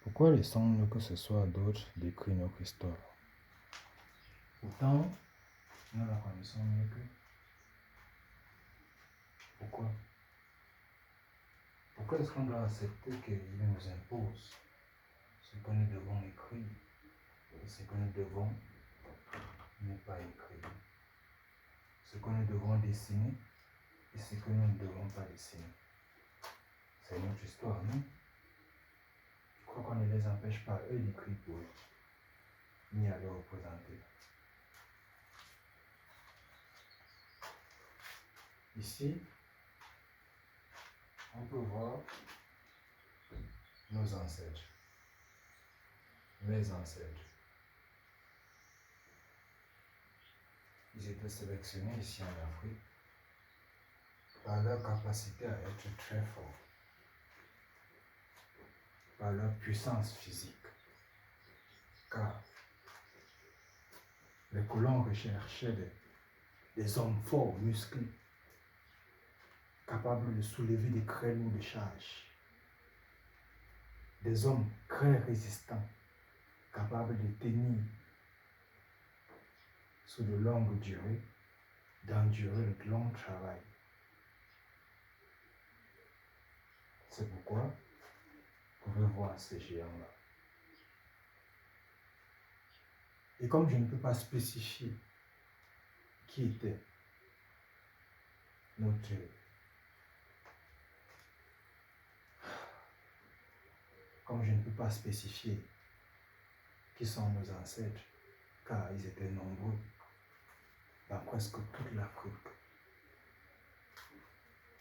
Pourquoi laissons-nous que ce soit d'autres d'écrire notre histoire? Pourtant, nous la connaissons mieux qu'eux. Pourquoi? Pourquoi est-ce qu'on doit accepter qu'ils nous imposent ce que nous devons écrire et ce que nous devons ne pas écrire? Ce que nous devons dessiner et ce que nous ne devons pas dessiner. C'est notre histoire, non? Je crois qu'on ne les empêche pas, eux, d'écrire pour eux, ni à le représenter. Ici, on peut voir nos ancêtres, mes ancêtres. Ils étaient sélectionnés ici en Afrique par leur capacité à être très forts, par leur puissance physique. Car les colons recherchaient des hommes forts, musclés, capables de soulever des très lourdes charges. Des hommes très résistants, capables de tenir sur de longues durées, d'endurer le long travail. C'est pourquoi vous pouvez voir ces géants-là. Et comme je ne peux pas spécifier qui était notre... Comme je ne peux pas spécifier qui sont nos ancêtres, car ils étaient nombreux dans presque toute l'Afrique,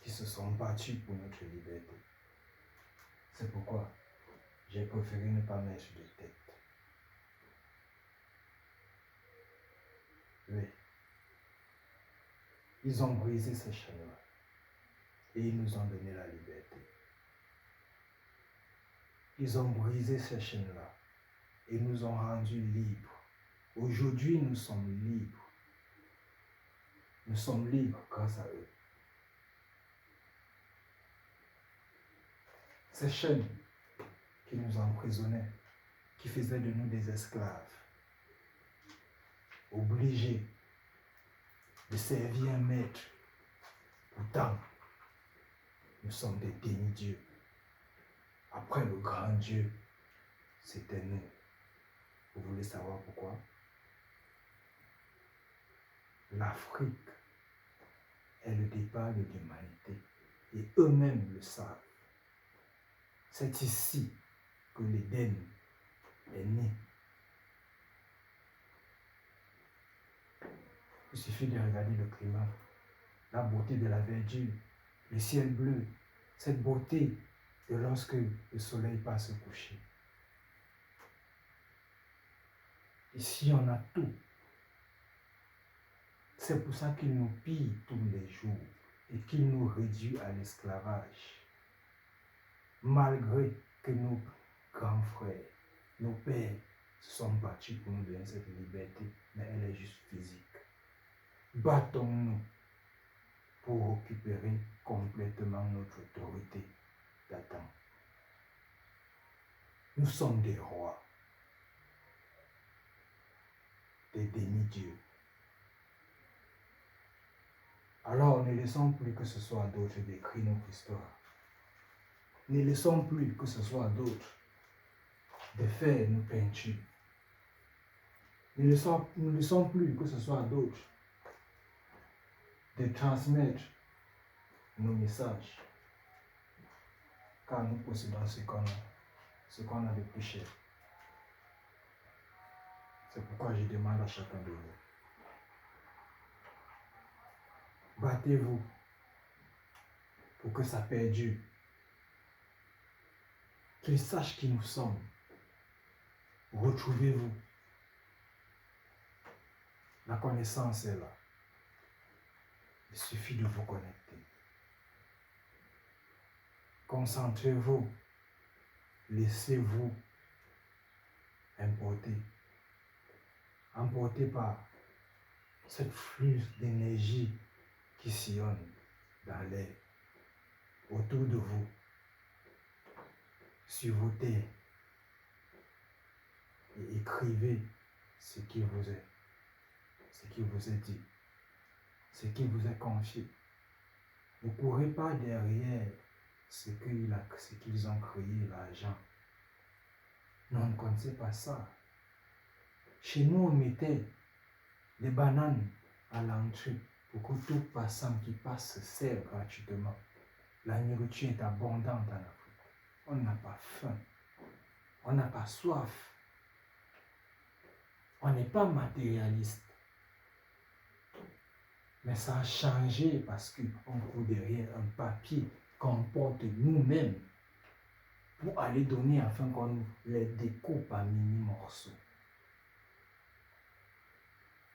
qui se sont battus pour notre liberté. C'est pourquoi j'ai préféré ne pas mettre de tête. Oui, ils ont brisé ces chaînes-là et ils nous ont donné la liberté. Ils ont brisé ces chaînes-là et nous ont rendus libres. Aujourd'hui, nous sommes libres. Nous sommes libres grâce à eux. Ces chaînes qui nous emprisonnaient, qui faisaient de nous des esclaves, obligés de servir un maître. Pourtant, nous sommes des demi-dieux. Après le grand Dieu, c'était nous. Vous voulez savoir pourquoi? L'Afrique est le départ de l'humanité et eux-mêmes le savent. C'est ici que l'Éden est né. Il suffit de regarder le climat, la beauté de la verdure, le ciel bleu, cette beauté de lorsque le soleil passe au coucher. Ici, on a tout. C'est pour ça qu'il nous pille tous les jours et qu'il nous réduit à l'esclavage. Malgré que nos grands frères, nos pères se sont battus pour nous donner cette liberté, mais elle est juste physique. Battons-nous pour récupérer complètement notre autorité d'Adam. Nous sommes des rois, des demi-dieux. Alors ne laissons plus que ce soit d'autres d'écrire notre histoire. Ne laissons plus que ce soit d'autres de faire nos peintures. Ne laissons plus que ce soit d'autres de transmettre nos messages. Car nous possédons ce qu'on a de plus cher. C'est pourquoi je demande à chacun de vous. Battez-vous pour que ça perdure. Qu'ils sachent qui nous sommes. Retrouvez-vous. La connaissance est là. Il suffit de vous connecter. Concentrez-vous. Laissez-vous emporter par cette flux d'énergie qui sillonne dans l'air, autour de vous, sur vos terres, et écrivez ce qui vous est dit, ce qui vous est confié. Ne courez pas derrière ce qu'ils ont créé, l'argent. Non, on ne connaissait pas ça. Chez nous, on mettait des bananes à l'entrée pour que tout passant qui passe se serve gratuitement. La nourriture est abondante en Afrique. On n'a pas faim. On n'a pas soif. On n'est pas matérialiste. Mais ça a changé parce qu'on court derrière un papier qu'on porte nous-mêmes pour aller donner afin qu'on nous les découpe en mini-morceaux.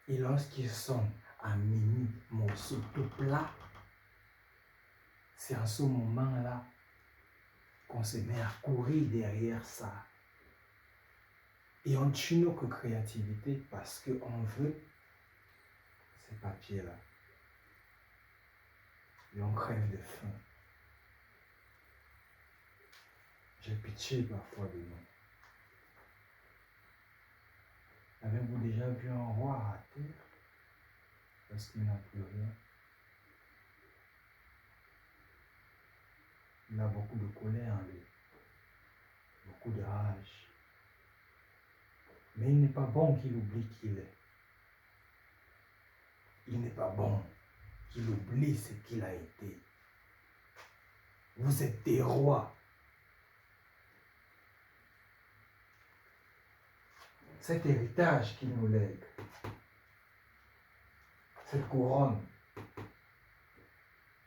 Et lorsqu'ils sont en mini-morceaux tout plats, c'est en ce moment-là qu'on se met à courir derrière ça. Et on tue notre créativité parce qu'on veut ces papiers-là. Et on crève de faim. J'ai pitié parfois de nous. Avez-vous déjà vu un roi à terre parce qu'il n'a plus rien? Il a beaucoup de colère en lui, beaucoup de rage. Mais il n'est pas bon qu'il oublie qui il est. Il n'est pas bon qu'il oublie ce qu'il a été. Vous êtes des rois. Cet héritage qu'il nous lègue, cette couronne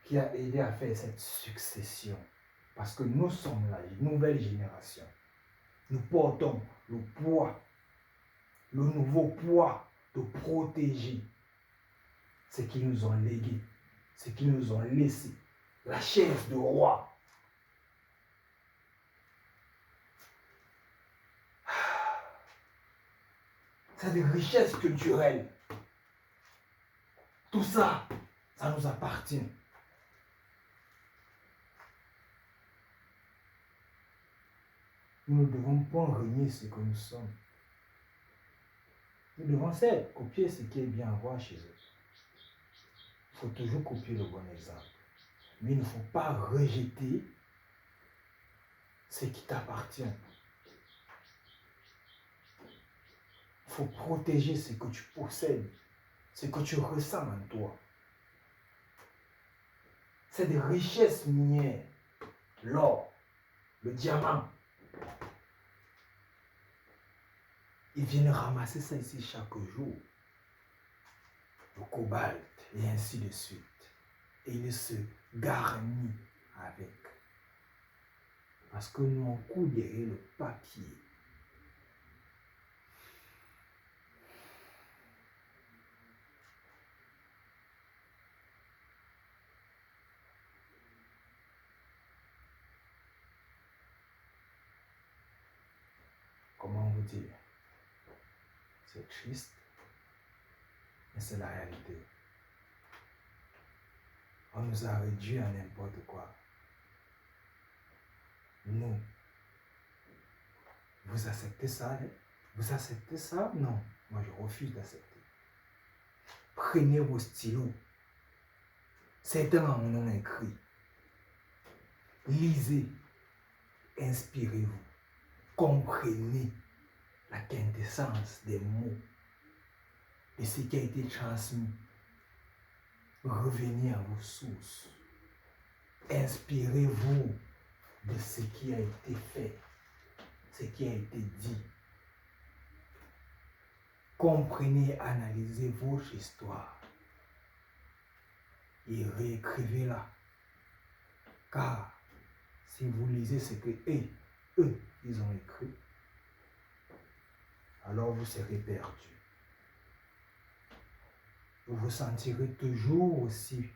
qui a aidé à faire cette succession, parce que nous sommes la nouvelle génération. Nous portons le poids, le nouveau poids de protéger ce qu'ils nous ont légué, ce qu'ils nous ont laissé, la chaise de roi. C'est des richesses culturelles. Tout ça, ça nous appartient. Nous ne devons pas renier ce que nous sommes. Nous devons certes copier ce qui est bien à voir chez eux. Il faut toujours copier le bon exemple. Mais il ne faut pas rejeter ce qui t'appartient. Il faut protéger ce que tu possèdes, ce que tu ressens en toi. C'est des richesses minières. L'or, le diamant. Ils viennent ramasser ça ici chaque jour. Le cobalt et ainsi de suite. Et ils se garnissent avec. Parce que nous, on court derrière le papier. Comment vous dire? C'est triste, mais c'est la réalité. On nous a réduit à n'importe quoi. Nous, vous acceptez ça? Hein? Vous acceptez ça? Non, moi je refuse d'accepter. Prenez vos stylos. Certains en ont écrit. Lisez, inspirez-vous, comprenez la quintessence des mots, de ce qui a été transmis. Revenez à vos sources. Inspirez-vous de ce qui a été fait, ce qui a été dit. Comprenez, analysez votre histoire et réécrivez-la. Car si vous lisez ce que eux, ils ont écrit, alors vous serez perdu. Vous vous sentirez toujours aussi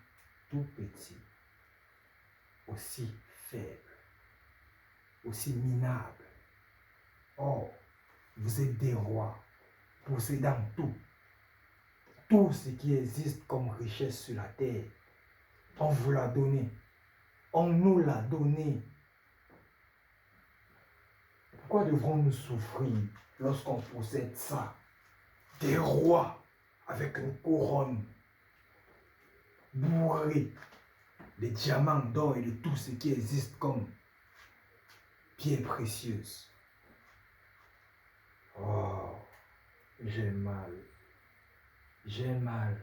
tout petit, aussi faible, aussi minable. Or, vous êtes des rois, possédant tout. Tout ce qui existe comme richesse sur la terre, on vous l'a donné. On nous l'a donné. Pourquoi devrons-nous souffrir lorsqu'on possède ça? Des rois avec une couronne bourrée de diamants, d'or et de tout ce qui existe comme pierres précieuses. Oh, j'ai mal. J'ai mal.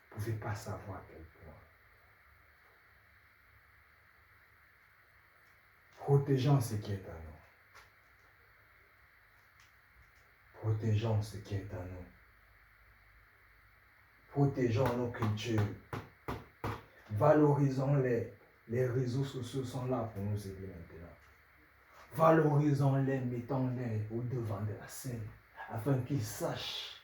Vous ne pouvez pas savoir à quel point. Protégeons ce qui est à nous. Protégeons ce qui est à nous. Protégeons nos cultures. Valorisons-les. Les réseaux sociaux sont là pour nous aider maintenant. Valorisons-les, mettons-les au devant de la scène, afin qu'ils sachent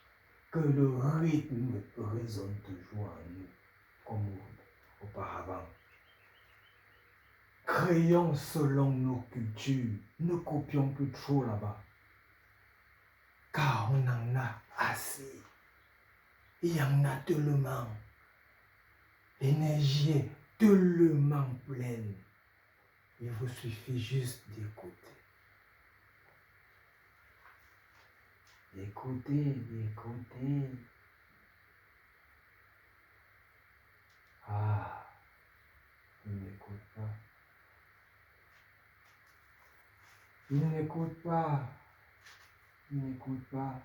que le rythme résonne toujours en nous, comme auparavant. Créons selon nos cultures, ne copions plus trop là-bas, car on en a assez. Il y en a tellement. L'énergie est tellement pleine. Il vous suffit juste d'écouter. D'écouter, d'écouter. Ah, il n'écoute pas. Il n'écoute pas. Il n'écoute pas.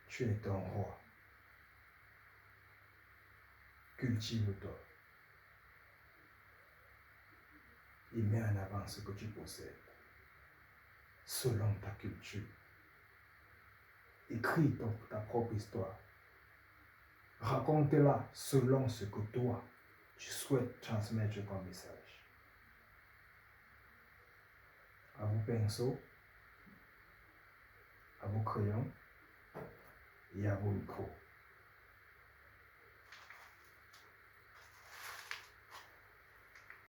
Tu es un roi. Cultive-toi. Et mets en avant ce que tu possèdes, selon ta culture. Écris ta propre histoire. Raconte-la selon ce que toi, tu souhaites transmettre comme message. À vos pinceaux, à vos crayons et à vos micros.